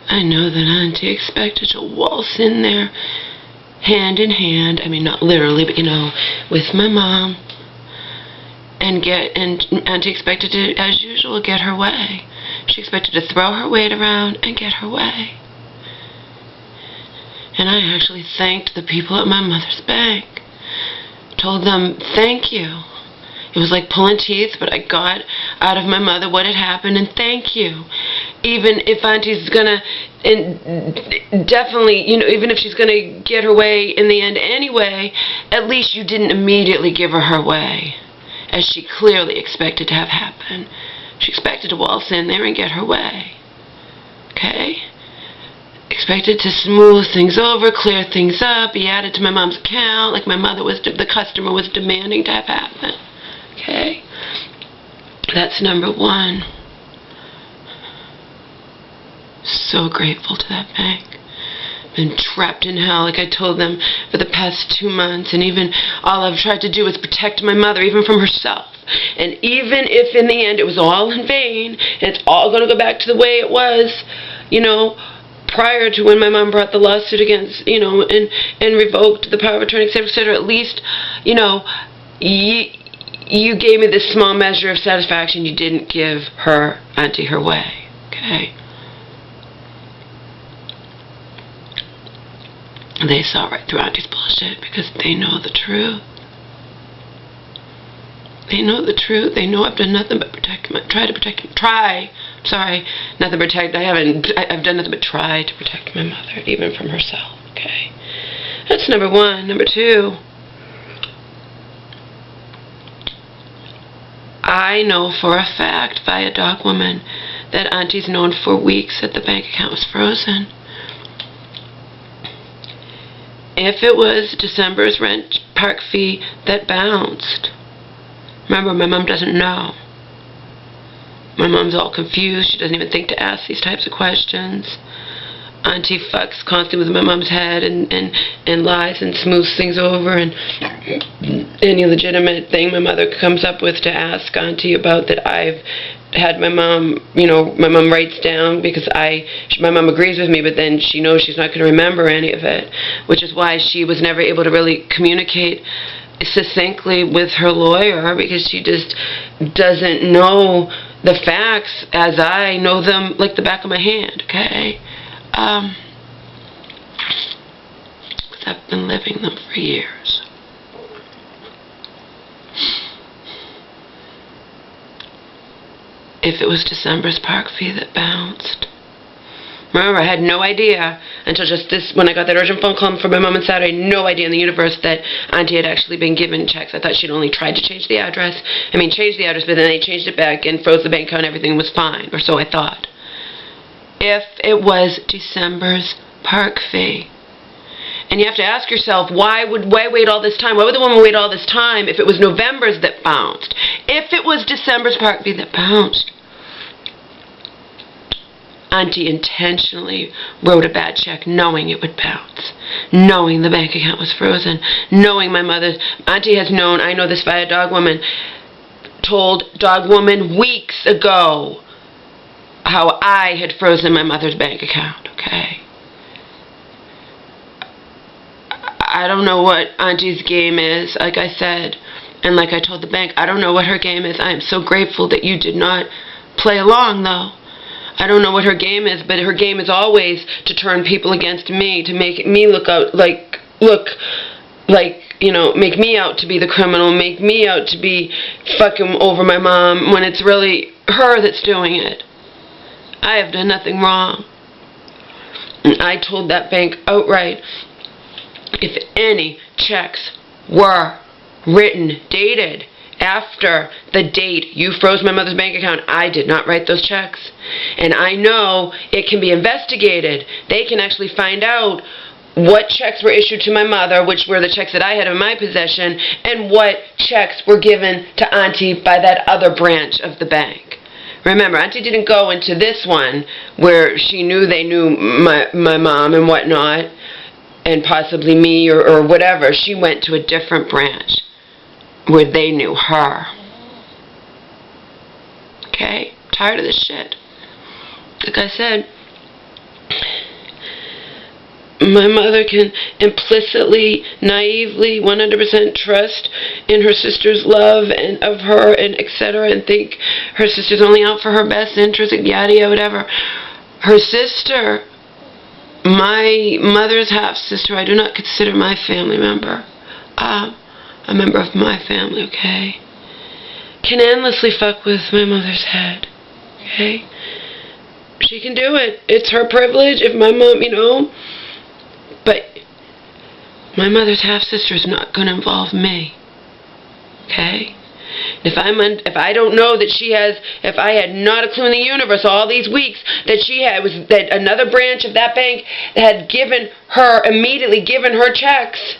I know that Auntie expected to waltz in there hand in hand, I mean not literally, but you know, with my mom, and Auntie expected to, as usual, get her way. She expected to throw her weight around and get her way. And I actually thanked the people at my mother's bank. Told them, thank you. It was like pulling teeth, but I got out of my mother what had happened, and thank you. Even if Auntie's gonna, and definitely, you know, even if she's gonna get her way in the end anyway, at least you didn't immediately give her way, as she clearly expected to have happen. She expected to waltz in there and get her way. Okay? Expected to smooth things over, clear things up, be added to my mom's account like my mother was, the customer was demanding to have happen. Okay? That's number one. So grateful to that bank. Been trapped in hell, like I told them, for the past 2 months, and even all I've tried to do is protect my mother, even from herself. And even if in the end it was all in vain, and it's all going to go back to the way it was, you know, prior to when my mom brought the lawsuit against, you know, and revoked the power of attorney, etc., etc., at least, you know, you gave me this small measure of satisfaction. You didn't give her, Auntie, her way. Okay? They saw right through Auntie's bullshit because they know the truth. They know the truth. They know I've done nothing but protect my, nothing but protect, I've done nothing but try to protect my mother, even from herself, okay? That's number one. Number two, I know for a fact, via Dog Woman, that Auntie's known for weeks that the bank account was frozen. If it was December's rent park fee that bounced, remember, my mom doesn't know. My mom's all confused. She doesn't even think to ask these types of questions. Auntie fucks constantly with my mom's head and lies and smooths things over, and any legitimate thing my mother comes up with to ask Auntie about that I've had my mom, you know, my mom writes down because my mom agrees with me, but then she knows she's not going to remember any of it, which is why she was never able to really communicate succinctly with her lawyer, because she just doesn't know the facts as I know them like the back of my hand, okay? Because I've been living them for years. If it was December's park fee that bounced. Remember, I had no idea until just this, when I got that urgent phone call from my mom on Saturday, no idea in the universe that Auntie had actually been given checks. I thought she'd only tried to change the address. Changed the address, but then they changed it back and froze the bank account and everything was fine, or so I thought. If it was December's park fee. And you have to ask yourself, why wait all this time? Why would the woman wait all this time if it was November's that bounced? If it was December's park fee that bounced, Auntie intentionally wrote a bad check knowing it would bounce, knowing the bank account was frozen, knowing my mother, Auntie has known, I know this via Dog Woman, told Dog Woman weeks ago how I had frozen my mother's bank account, okay? I don't know what Auntie's game is, like I said, and like I told the bank, I don't know what her game is. I am so grateful that you did not play along, though. I don't know what her game is, but her game is always to turn people against me, to make me look, you know, make me out to be the criminal, make me out to be fucking over my mom, when it's really her that's doing it. I have done nothing wrong. And I told that bank outright, if any checks were written, dated, after the date you froze my mother's bank account, I did not write those checks. And I know it can be investigated. They can actually find out what checks were issued to my mother, which were the checks that I had in my possession, and what checks were given to Auntie by that other branch of the bank. Remember, Auntie didn't go into this one where she knew they knew my mom and whatnot, and possibly me or whatever. She went to a different branch where they knew her. Okay? Tired of this shit. Like I said, my mother can implicitly, naively, 100% trust in her sister's love and of her and etc. and think her sister's only out for her best interest and yada yada whatever. Her sister, my mother's half-sister, I do not consider my family member. A member of my family, okay? Can endlessly fuck with my mother's head, okay? She can do it. It's her privilege. If my mom, but my mother's half-sister is not going to involve me, okay? If I don't know that she has, if I had not a clue in the universe all these weeks that another branch of that bank had immediately given her checks.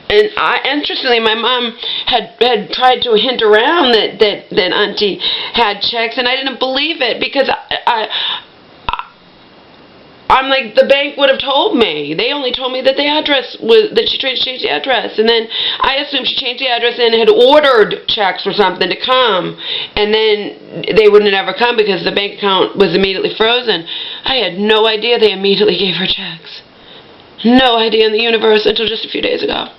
And interestingly, my mom had tried to hint around that Auntie had checks, and I didn't believe it because I'm like, the bank would have told me. They only told me that the address that she changed the address, and then I assumed she changed the address and had ordered checks or something to come, and then they wouldn't have ever come because the bank account was immediately frozen. I had no idea they immediately gave her checks. No idea in the universe until just a few days ago.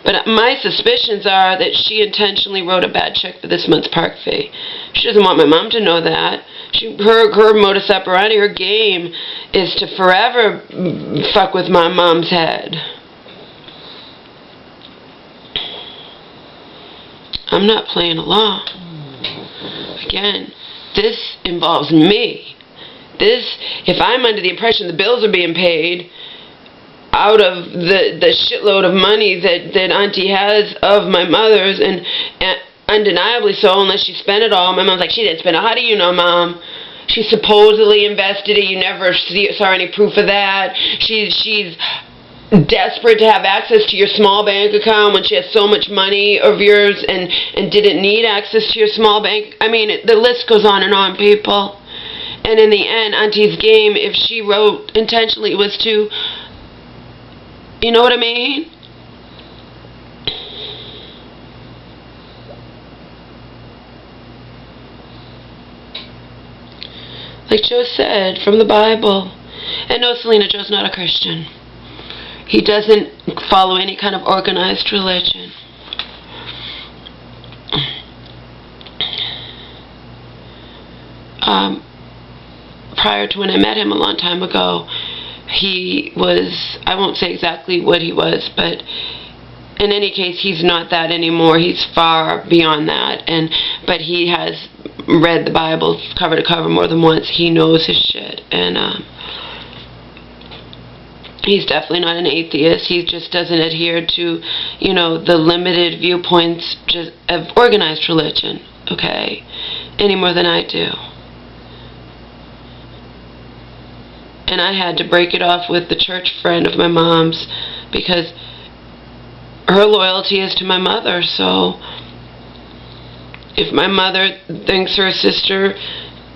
But my suspicions are that she intentionally wrote a bad check for this month's park fee. She doesn't want my mom to know that. Her modus operandi, her game, is to forever fuck with my mom's head. I'm not playing along. Again, this involves me. If I'm under the impression the bills are being paid out of the shitload of money that Auntie has of my mother's, and undeniably so, unless she spent it all. My mom's like, she didn't spend it. How do you know, Mom? She supposedly invested it. You never saw any proof of that. She's desperate to have access to your small bank account when she has so much money of yours and didn't need access to your small bank. I mean, the list goes on, people. And in the end, Auntie's game, if she wrote intentionally, was to, you know what I mean? Like Joe said, from the Bible. And no, Selena, Joe's not a Christian. He doesn't follow any kind of organized religion. Prior to when I met him a long time ago, he was, I won't say exactly what he was, but in any case, he's not that anymore. He's far beyond that. But he has read the Bible cover to cover more than once. He knows his shit. And he's definitely not an atheist. He just doesn't adhere to, the limited viewpoints just of organized religion, okay, any more than I do. And I had to break it off with the church friend of my mom's because her loyalty is to my mother. So if my mother thinks her sister,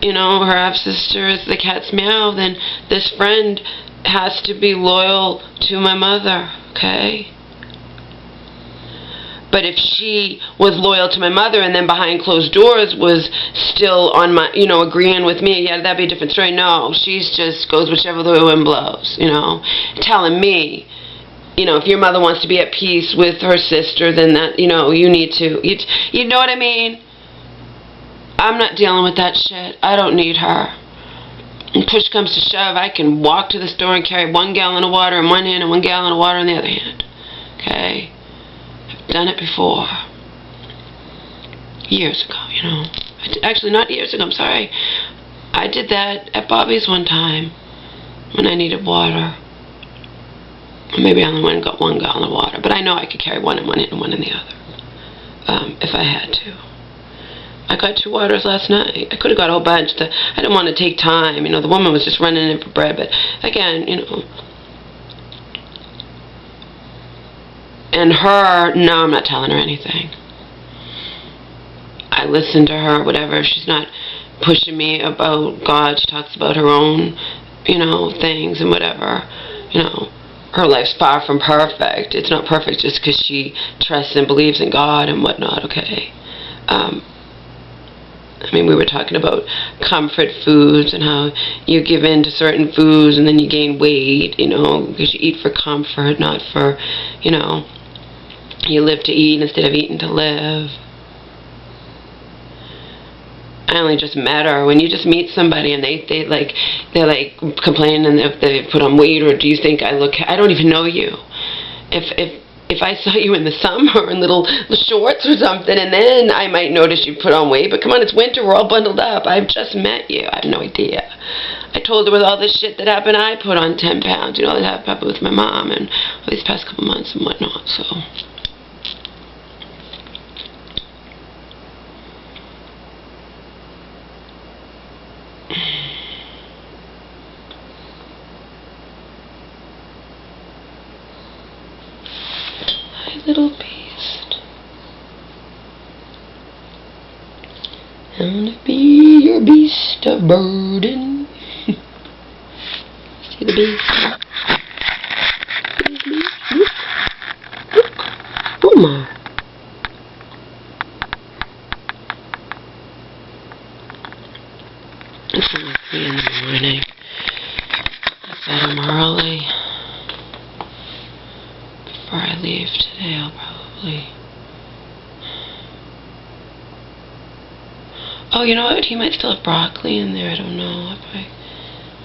her half-sister is the cat's meow, then this friend has to be loyal to my mother, okay? But if she was loyal to my mother and then behind closed doors was still on my, agreeing with me, yeah, that'd be a different story. No, she's just goes whichever the wind blows, telling me, if your mother wants to be at peace with her sister, then that, you need to, you know what I mean? I'm not dealing with that shit. I don't need her. And push comes to shove, I can walk to the store and carry 1 gallon of water in one hand and 1 gallon of water in the other hand, okay? Done it before. Years ago, Actually, not years ago, I'm sorry. I did that at Bobby's one time when I needed water. Maybe I only went and got 1 gallon of water, but I know I could carry 1 in one hand and 1 in the other, if I had to. I got 2 waters last night. I could have got a whole bunch. I didn't want to take time. The woman was just running in for bread, but again, And her, no, I'm not telling her anything. I listen to her, whatever. She's not pushing me about God. She talks about her own, things and whatever. Her life's far from perfect. It's not perfect just because she trusts and believes in God and whatnot, okay? I mean, we were talking about comfort foods and how you give in to certain foods and then you gain weight, you know, because you eat for comfort, not for, you know, you live to eat instead of eating to live. I only just met her. When you just meet somebody and they're like complaining if they put on weight, or do you think I don't even know you. If I saw you in the summer in little shorts or something, and then I might notice you put on weight. But come on, it's winter, we're all bundled up. I've just met you. I have no idea. I told her with all this shit that happened, I put on 10 pounds. You know, that happened with my mom and all these past couple months and whatnot, so. Little beast, I'm gonna be your beast of burden. See the beast? Look. Oh my. It's only 3 in the morning. I fed him early. Before I leave today, I'll probably... Oh, you know what? He might still have broccoli in there. I don't know.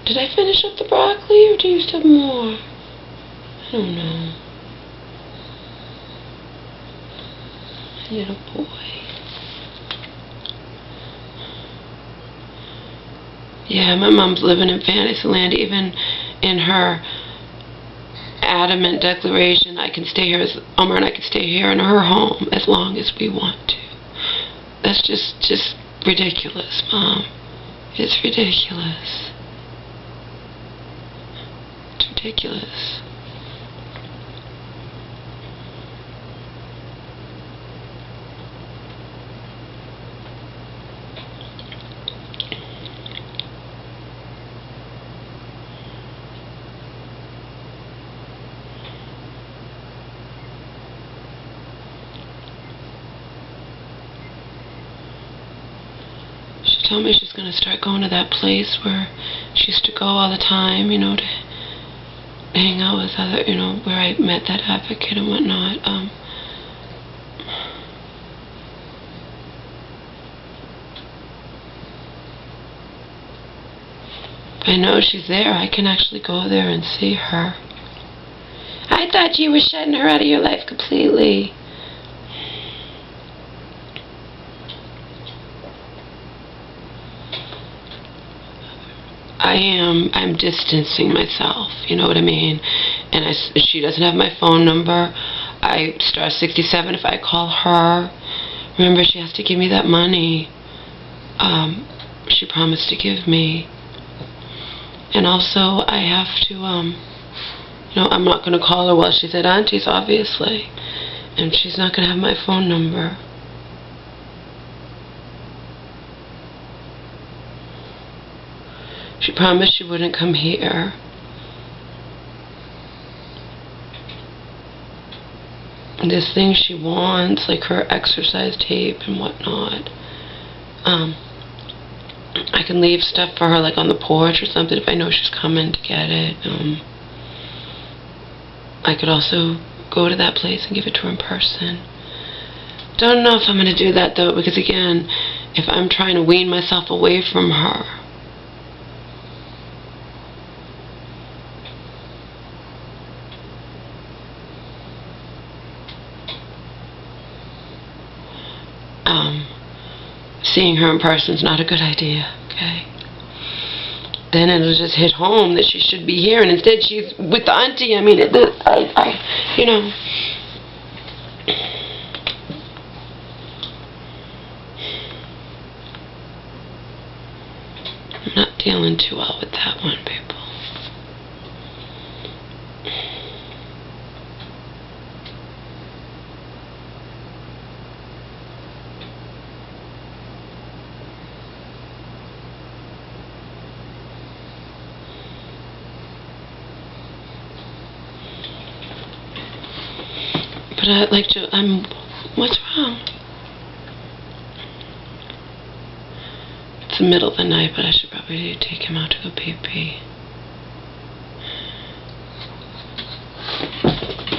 Did I finish up the broccoli, or do you still have more? I don't know. My little boy. Yeah, my mom's living in fantasyland, even in her adamant declaration, I can stay here, Omar and I can stay here in her home as long as we want to. That's just ridiculous, Mom. It's ridiculous. It's ridiculous. She told me she's going to start going to that place where she used to go all the time, you know, to hang out with other, you know, where I met that advocate and whatnot. If I know she's there, I can actually go there and see her. I thought you were shutting her out of your life completely. I'm distancing myself, you know what I mean? And she doesn't have my phone number. I star 67 if I call her. Remember, she has to give me that money. She promised to give me. And also, I have to, you know, I'm not going to call her while she's at Auntie's, obviously. And she's not going to have my phone number. She promised she wouldn't come here. And this thing she wants, like her exercise tape and whatnot, I can leave stuff for her, like on the porch or something, if I know she's coming to get it. I could also go to that place and give it to her in person. Don't know if I'm going to do that, though, because, again, if I'm trying to wean myself away from her, seeing her in person is not a good idea, okay? Then it'll just hit home that she should be here, and instead she's with the auntie. I mean, you know. I'm not dealing too well with that one, people. But I'd like to, what's wrong? the middle of the night, but I should probably take him out to go pee-pee.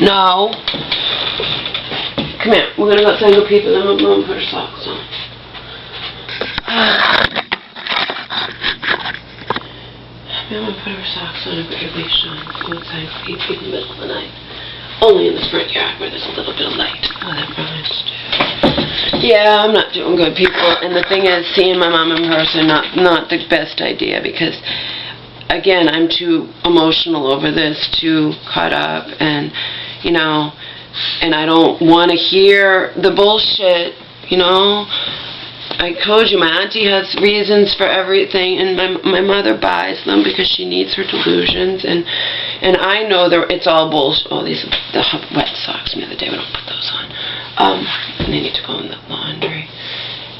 No. Come here. We're going to go outside and go pee-pee, then we'll go and put her socks on. I'm going to put her socks on and put your leash on. Go outside and pee-pee in the middle of the night. Only in this front yard where there's a little bit of light. Oh, that reminds me. Yeah, I'm not doing good, people. And the thing is, seeing my mom in person, not the best idea, because, again, I'm too emotional over this, too caught up, and, you know, and I don't want to hear the bullshit, you know. I told you, my auntie has reasons for everything, and my mother buys them because she needs her delusions, and I know it's all bullshit. Oh, these are the wet socks from the other day. We don't put those on. And they need to go in the laundry.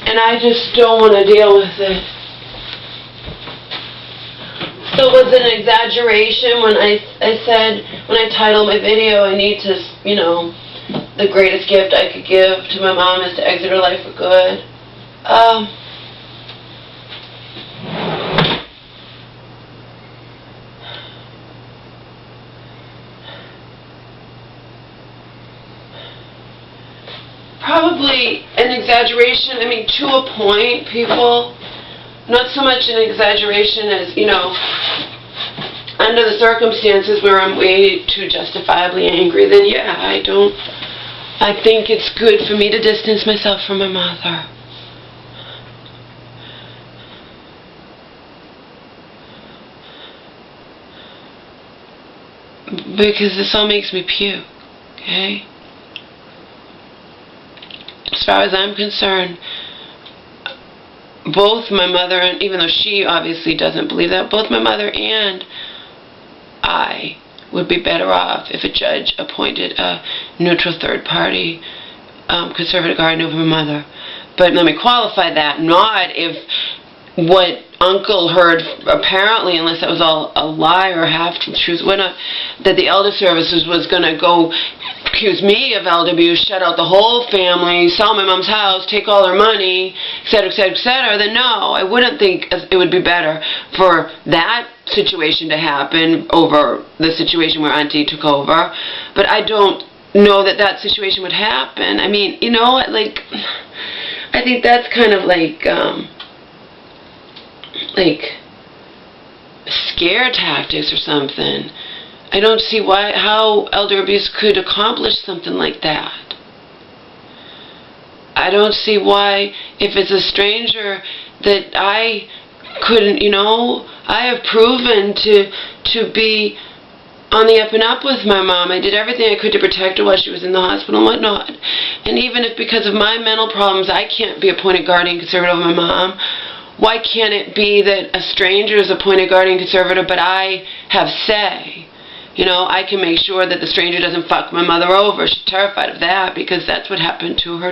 And I just don't want to deal with it. So was it an exaggeration when I said, when I titled my video, I need to, you know, the greatest gift I could give to my mom is to exit her life for good? Probably an exaggeration, I mean, to a point, people. Not so much an exaggeration as, you know, under the circumstances where I'm way too justifiably angry, then yeah, I think it's good for me to distance myself from my mother. Because this all makes me puke, okay? As far as I'm concerned, both my mother, and even though she obviously doesn't believe that, both my mother and I would be better off if a judge appointed a neutral third-party conservative guardian over my mother. But let me qualify that, not if what Uncle heard, apparently, unless that was all a lie or half-truth, that the elder services was going to go accuse me of elder abuse, shut out the whole family, sell my mom's house, take all her money, etc., etc., etc., then no, I wouldn't think it would be better for that situation to happen over the situation where Auntie took over. But I don't know that that situation would happen. I mean, you know, like, I think that's kind of like scare tactics or something. I don't see how elder abuse could accomplish something like that. I don't see why, if it's a stranger, that I couldn't, you know, I have proven to be on the up and up with my mom. I did everything I could to protect her while she was in the hospital and whatnot. And even if because of my mental problems I can't be appointed guardian conservator over my mom, why can't it be that a stranger is appointed guardian conservator but I have say? You know, I can make sure that the stranger doesn't fuck my mother over. She's terrified of that because that's what happened to her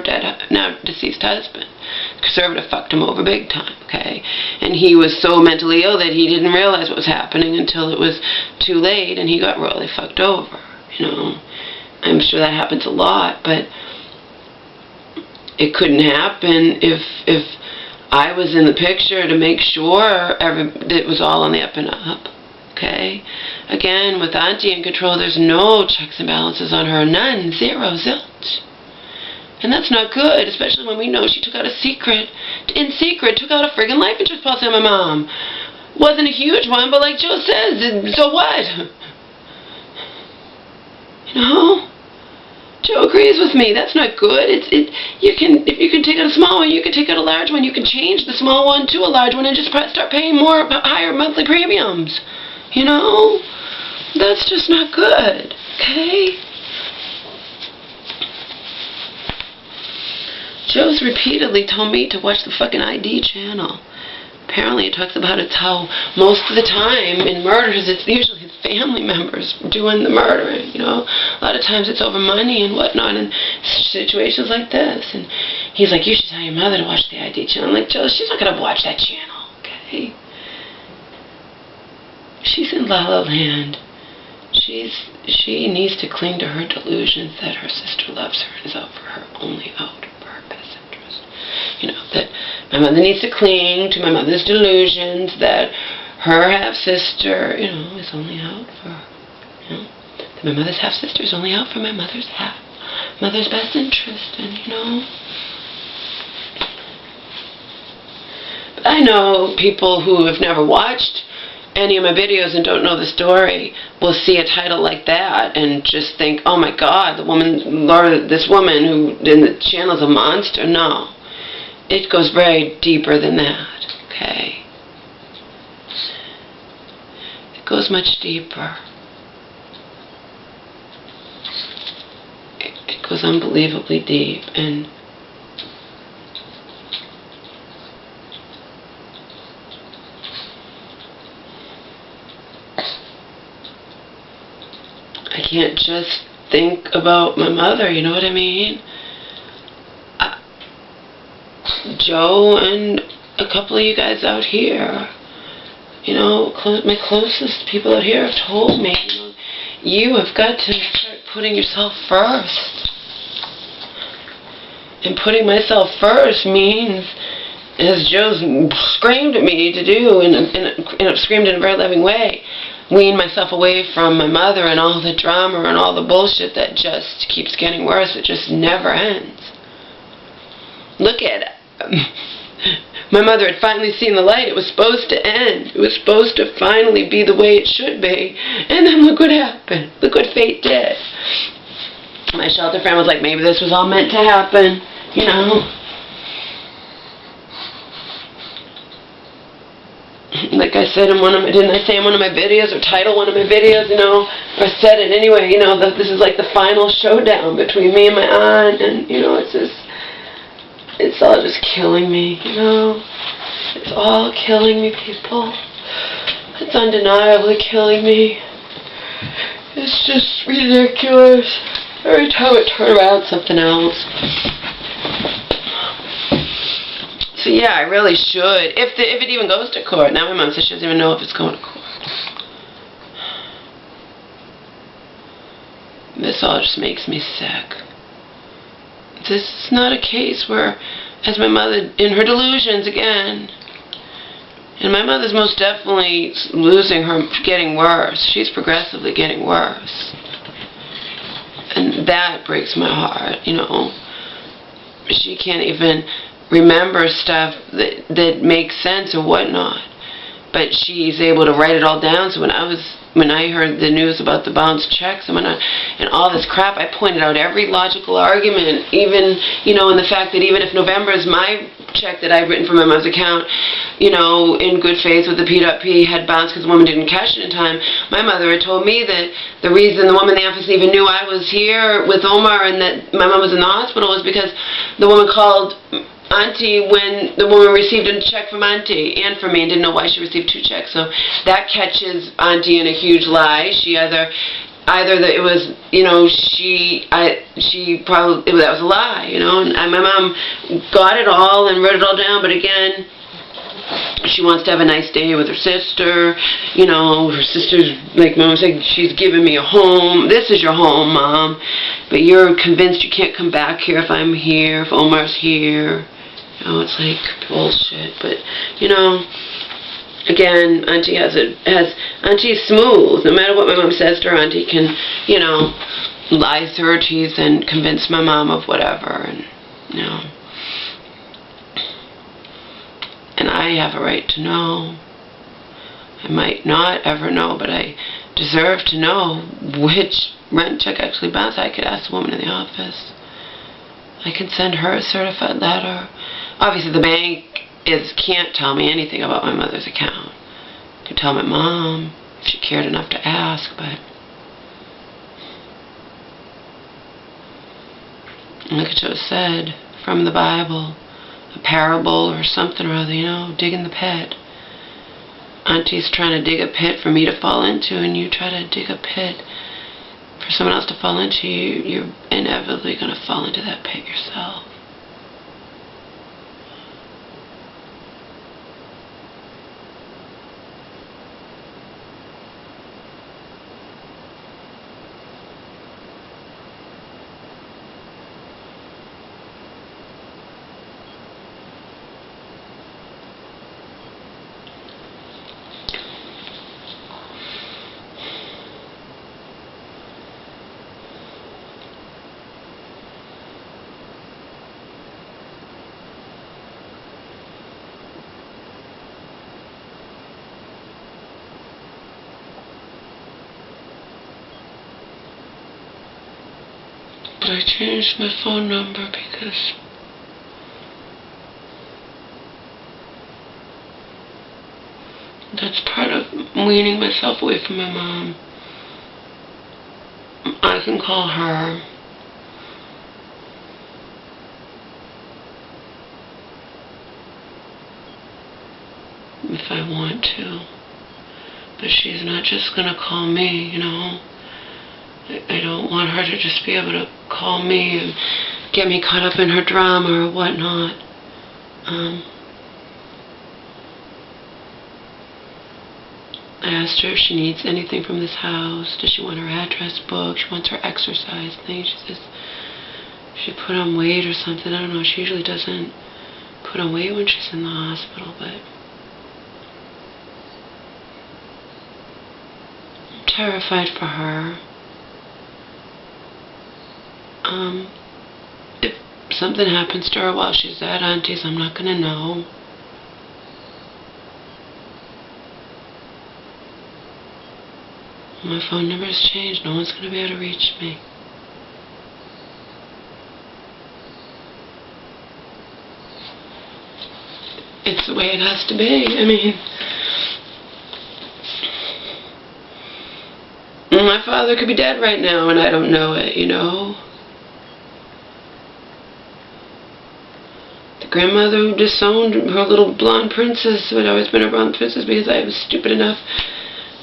now deceased husband. The conservator fucked him over big time, okay? And he was so mentally ill that he didn't realize what was happening until it was too late and he got really fucked over, you know. I'm sure that happens a lot, but it couldn't happen if I was in the picture to make sure it was all on the up and up. Okay? Again, with Auntie in control, there's no checks and balances on her. None. Zero. Zilch. And that's not good, especially when we know she took out took out a friggin' life insurance policy on my mom. Wasn't a huge one, but like Joe says, so what? You know? Joe agrees with me. That's not good. If you can take out a small one, you can take out a large one. You can change the small one to a large one and just start paying higher monthly premiums. You know? That's just not good. Okay? Joe's repeatedly told me to watch the fucking ID channel. Apparently it talks about it's how most of the time in murders it's usually his family members doing the murdering, you know. A lot of times it's over money and whatnot and situations like this. And he's like, you should tell your mother to watch the ID channel. I'm like, Joe, she's not going to watch that channel, okay? She's in La La Land. She needs to cling to her delusions that her sister loves her and is out for her, only out for her best interest. You know, that My mother needs to cling to my mother's delusions that her half-sister, you know, is only out for, you know, that my mother's half-sister is only out for my mother's best interest, and, you know. But I know people who have never watched any of my videos and don't know the story will see a title like that and just think, oh my God, this woman who in the channel is a monster. No. It goes very deeper than that, okay? It goes much deeper. It goes unbelievably deep, and I can't just think about my mother, you know what I mean? Joe and a couple of you guys out here, you know, my closest people out here have told me, you know, you have got to start putting yourself first. And putting myself first means, as Joe's screamed at me to do, and screamed in a very loving way, wean myself away from my mother and all the drama and all the bullshit that just keeps getting worse. It just never ends. Look at it. My mother had finally seen the light. It was supposed to end. It was supposed to finally be the way it should be. And then look what happened. Look what fate did. My shelter friend was like, maybe this was all meant to happen, you know. Like I said in didn't I say in one of my videos, or title one of my videos, you know, or said it anyway, you know, that this is like the final showdown between me and my aunt, and, you know, it's all just killing me, you know. It's all killing me, people. It's undeniably killing me. It's just ridiculous. Every time I turn around, something else. So yeah, I really should. If it even goes to court. Now my mom says she doesn't even know if it's going to court. This all just makes me sick. This is not a case where, as my mother, in her delusions again, and my mother's most definitely losing her, getting worse. She's progressively getting worse. And that breaks my heart, you know. She can't even remember stuff that makes sense or whatnot. But she's able to write it all down. So when I heard the news about the bounced checks and all this crap, I pointed out every logical argument, even, you know, and the fact that even if November is my check that I'd written from my mom's account, you know, in good faith with the P.P. had bounced because the woman didn't cash it in time, my mother had told me that the reason the woman in the office even knew I was here with Omar and that my mom was in the hospital was because the woman called Auntie when the woman received a check from Auntie and from me and didn't know why she received 2 checks. So that catches Auntie in a huge lie. She either that it was, you know, that was a lie, you know, and my mom got it all and wrote it all down, but again, she wants to have a nice day with her sister, you know, her sister's, like Mom said, she's giving me a home. This is your home, Mom, but you're convinced you can't come back here if I'm here, if Omar's here. You know, it's like bullshit, but, you know, again, Auntie Auntie's smooth. No matter what my mom says to her, Auntie can, you know, lie through her teeth and convince my mom of whatever, and, you know. And I have a right to know. I might not ever know, but I deserve to know which rent check actually bounced. I could ask the woman in the office. I can send her a certified letter. Obviously, the bank can't tell me anything about my mother's account. I could tell my mom if she cared enough to ask, but like Joe said, from the Bible, a parable or something or other, you know, digging the pit. Auntie's trying to dig a pit for me to fall into, and you try to dig a pit for someone else to fall into, you're inevitably going to fall into that pit yourself. I changed my phone number because that's part of weaning myself away from my mom. I can call her. If I want to. But she's not just going to call me, you know. I don't want her to just be able to call me and get me caught up in her drama or whatnot. I asked her if she needs anything from this house. Does she want her address book? She wants her exercise thing. She says she put on weight or something. I don't know. She usually doesn't put on weight when she's in the hospital, but I'm terrified for her. If something happens to her while she's at Auntie's, I'm not going to know. My phone number's changed. No one's going to be able to reach me. It's the way it has to be. I mean, my father could be dead right now and I don't know it, you know? The grandmother who disowned her little blonde princess, who had always been a blonde princess because I was stupid enough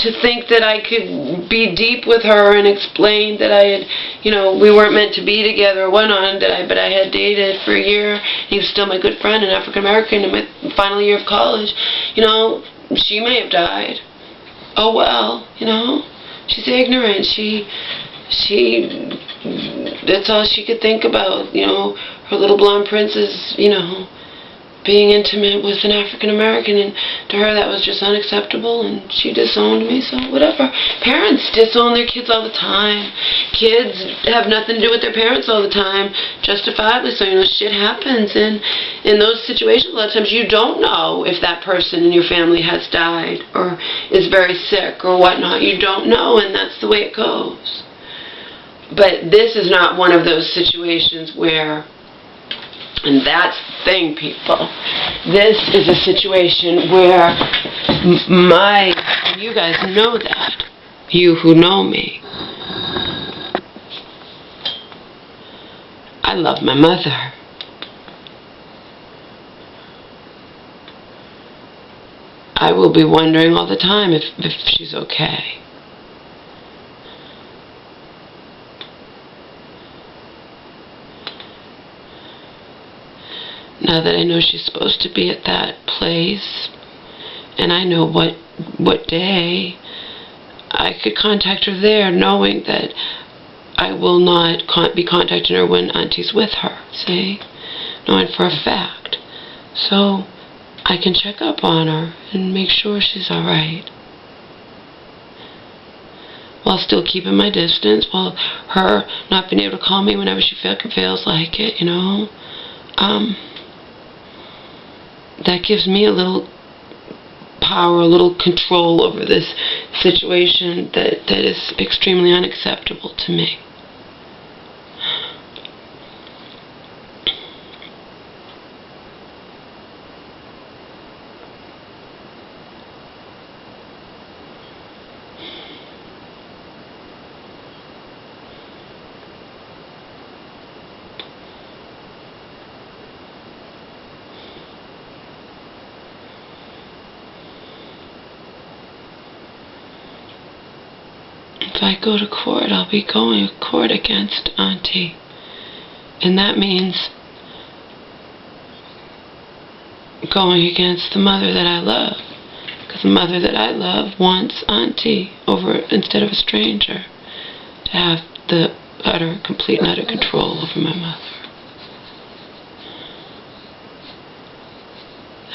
to think that I could be deep with her and explain that I had, you know, we weren't meant to be together or whatnot, but I had dated for a year. He was still my good friend, an African American, in my final year of college. You know, she may have died. Oh well, you know, she's ignorant. She, that's all she could think about, you know, her little blonde princess, you know, being intimate with an African American, and to her that was just unacceptable, and she disowned me, so whatever. Parents disown their kids all the time. Kids have nothing to do with their parents all the time, justifiably so, you know, shit happens, and in those situations, a lot of times you don't know if that person in your family has died, or is very sick, or whatnot. You don't know, and that's the way it goes. But this is not one of those situations where, and that's the thing, people. This is a situation where you guys know that, you who know me, I love my mother. I will be wondering all the time if she's okay. Now that I know she's supposed to be at that place, and I know what day, I could contact her there, knowing that I will not be contacting her when Auntie's with her, see? Knowing for a fact. So I can check up on her and make sure she's alright, while still keeping my distance, while her not being able to call me whenever she feels like it, you know? That gives me a little power, a little control over this situation that is extremely unacceptable to me. If I go to court, I'll be going to court against Auntie. And that means going against the mother that I love. Because the mother that I love wants Auntie instead of a stranger to have the complete and utter control over my mother.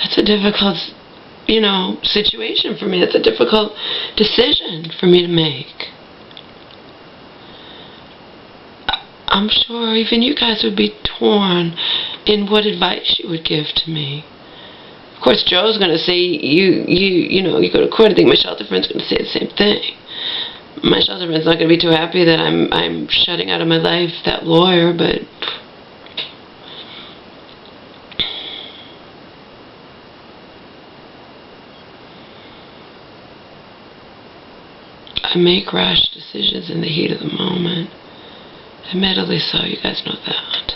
That's a difficult, you know, situation for me. It's a difficult decision for me to make. I'm sure even you guys would be torn in what advice you would give to me. Of course, Joe's going to say, you know, you go to court. I think my shelter friend's going to say the same thing. My shelter friend's not going to be too happy that I'm shutting out of my life that lawyer, but I make rash decisions in the heat of the moment. Admittedly so, you guys know that.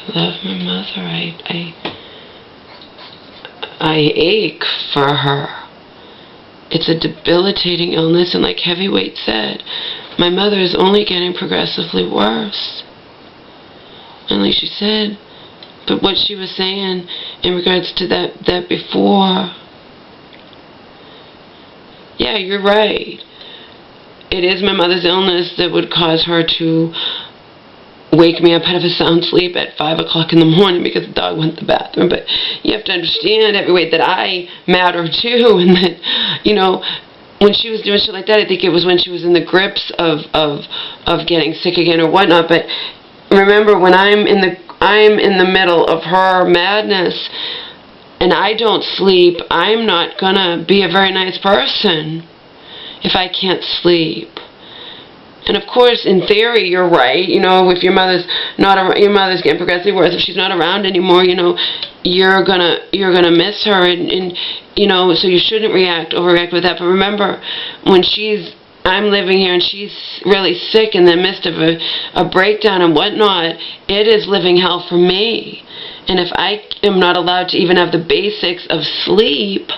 I love my mother. I ache for her. It's a debilitating illness, and like Heavyweight said, my mother is only getting progressively worse. And like she said, but what she was saying in regards to that before, yeah, you're right. It is my mother's illness that would cause her to wake me up out of a sound sleep at 5 o'clock in the morning because the dog went to the bathroom. But you have to understand, Heavyweight, that I matter too, and that, you know, when she was doing shit like that, I think it was when she was in the grips of getting sick again or whatnot. But remember, when I'm in the middle of her madness and I don't sleep, I'm not gonna be a very nice person if I can't sleep. And of course, in theory, you're right. You know, if your mother's your mother's getting progressively worse, if she's not around anymore, you know, you're gonna miss her, and you know, so you shouldn't overreact with that. But remember, when I'm living here and she's really sick in the midst of a breakdown and whatnot, it is living hell for me. And if I am not allowed to even have the basics of sleep,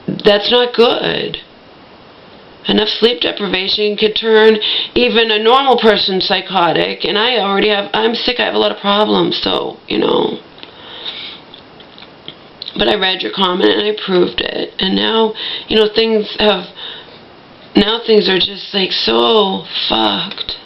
that's not good. Enough sleep deprivation could turn even a normal person psychotic, and I'm sick, I have a lot of problems, so, you know. But I read your comment and I proved it, and now, you know, things are just like so fucked.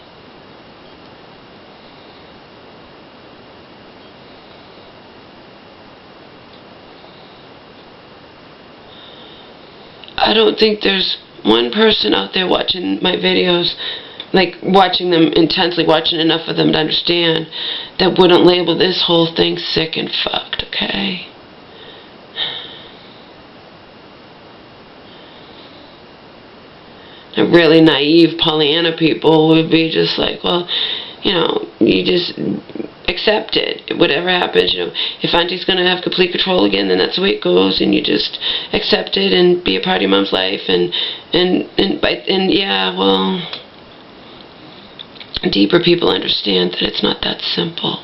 I don't think there's one person out there watching my videos, like watching them intensely, watching enough of them to understand, that wouldn't label this whole thing sick and fucked, okay? The really naive Pollyanna people would be just like, well, you know, you just accept it. Whatever happens, you know, if Auntie's going to have complete control again, then that's the way it goes, and you just accept it and be a part of your mom's life, and yeah, well, deeper people understand that it's not that simple.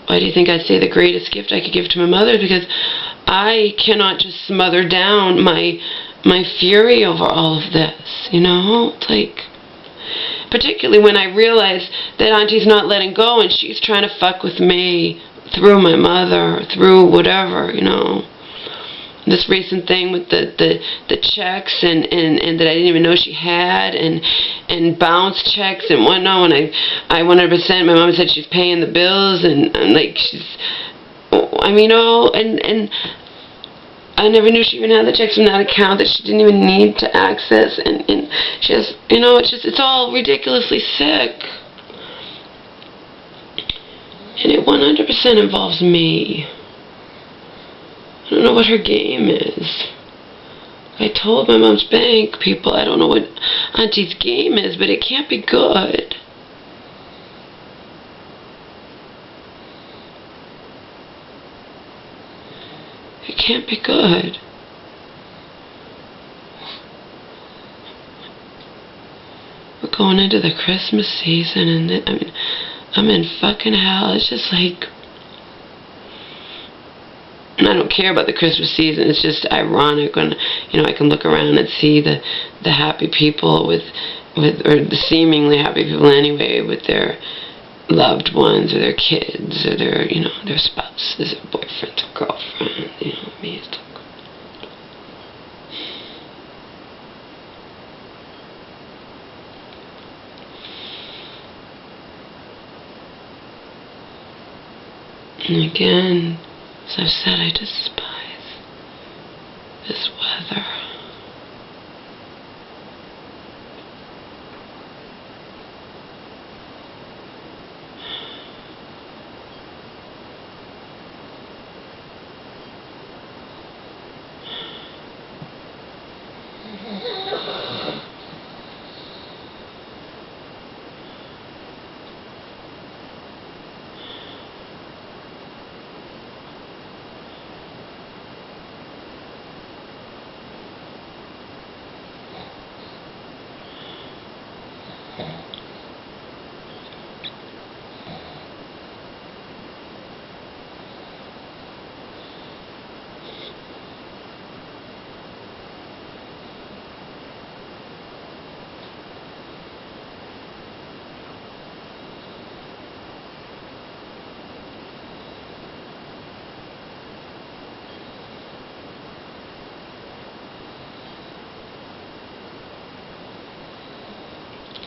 Why do you think I'd say the greatest gift I could give to my mother? Because I cannot just smother down my fury over all of this, you know? It's like, particularly when I realize that Auntie's not letting go and she's trying to fuck with me through my mother, through whatever, you know. This recent thing with the checks and that I didn't even know she had, and bounce checks and whatnot. When I 100%, my mom said she's paying the bills, and like she's, I mean, oh, and I never knew she even had the checks from that account that she didn't even need to access, and she has, you know, it's all ridiculously sick, and it 100% involves me. I don't know what her game is. I told my mom's bank people I don't know what Auntie's game is, but it can't be good. It can't be good. We're going into the Christmas season, and I mean, I'm in fucking hell. It's just like, and I don't care about the Christmas season. It's just ironic when, you know, I can look around and see the happy people or the seemingly happy people anyway, with their loved ones or their kids or their, you know, their spouses or boyfriends or girlfriend. You know, me, it's like, and again, as I've said, I despise this weather.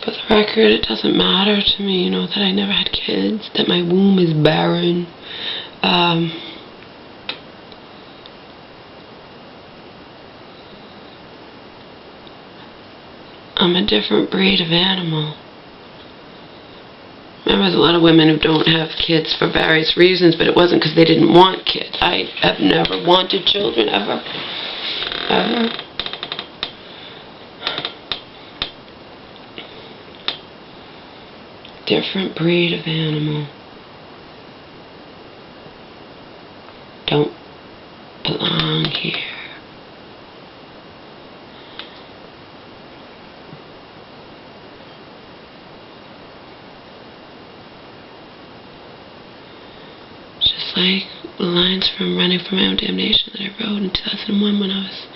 For the record, it doesn't matter to me, you know, that I never had kids, that my womb is barren. I'm a different breed of animal. Remember, there's a lot of women who don't have kids for various reasons, but it wasn't because they didn't want kids. I have never wanted children, ever. Ever. Different breed of animal. Don't belong here. Just like the lines from Running from My Own Damnation that I wrote in 2001 when I was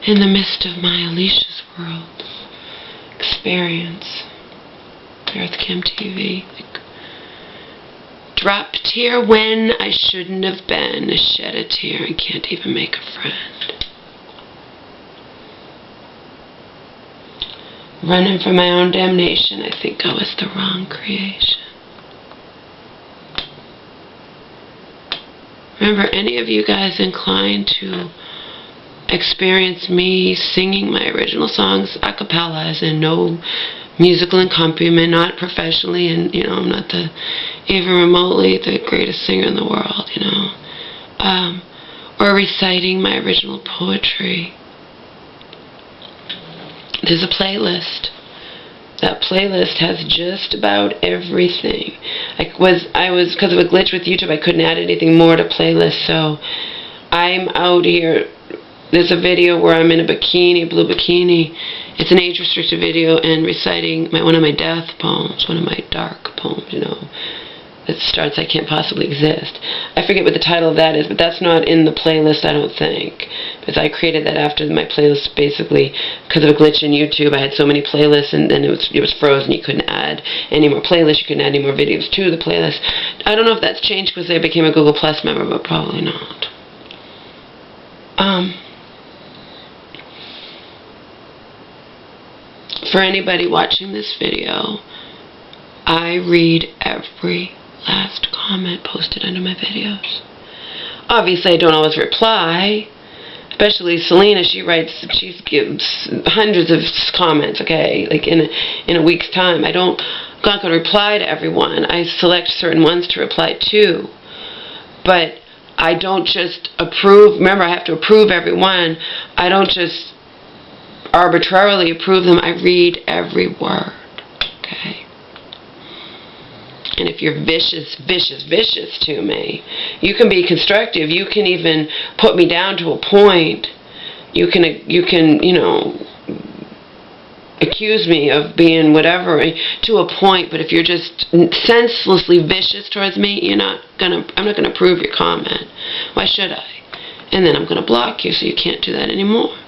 in the midst of my Alicia's world experience. Earthcam TV. Like, drop tear when I shouldn't have been. Shed a tear and can't even make a friend. Running from my own damnation. I think I was the wrong creation. Remember, any of you guys inclined to experience me singing my original songs a cappella, as in no musical accompaniment, not professionally, and, you know, I'm not even remotely the greatest singer in the world, you know, or reciting my original poetry. There's a playlist. That playlist has just about everything. Because of a glitch with YouTube, I couldn't add anything more to playlist, so I'm out here. There's a video where I'm in a bikini, blue bikini. It's an age-restricted video, and reciting one of my death poems, one of my dark poems, you know. It starts, I Can't Possibly Exist. I forget what the title of that is, but that's not in the playlist, I don't think. Because I created that after my playlist, basically, because of a glitch in YouTube. I had so many playlists, and then it was frozen. You couldn't add any more playlists. You couldn't add any more videos to the playlist. I don't know if that's changed because I became a Google Plus member, but probably not. For anybody watching this video, I read every last comment posted under my videos. Obviously, I don't always reply. Especially Selena, she gives hundreds of comments, okay, like in a week's time. I'm not going to reply to everyone. I select certain ones to reply to. But I don't just approve. Remember, I have to approve everyone. I don't just arbitrarily approve them. I read every word, okay? And if you're vicious to me, you can be constructive. You can even put me down to a point. You can, you know, accuse me of being whatever to a point. But if you're just senselessly vicious towards me, I'm not gonna approve your comment. Why should I? And then I'm gonna block you, so you can't do that anymore.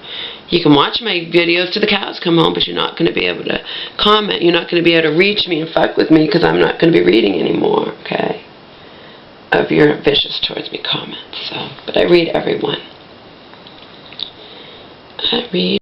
You can watch my videos till the cows come home, but you're not going to be able to comment. You're not going to be able to reach me and fuck with me because I'm not going to be reading anymore, okay, of your vicious towards me comments. So, but I read everyone. I read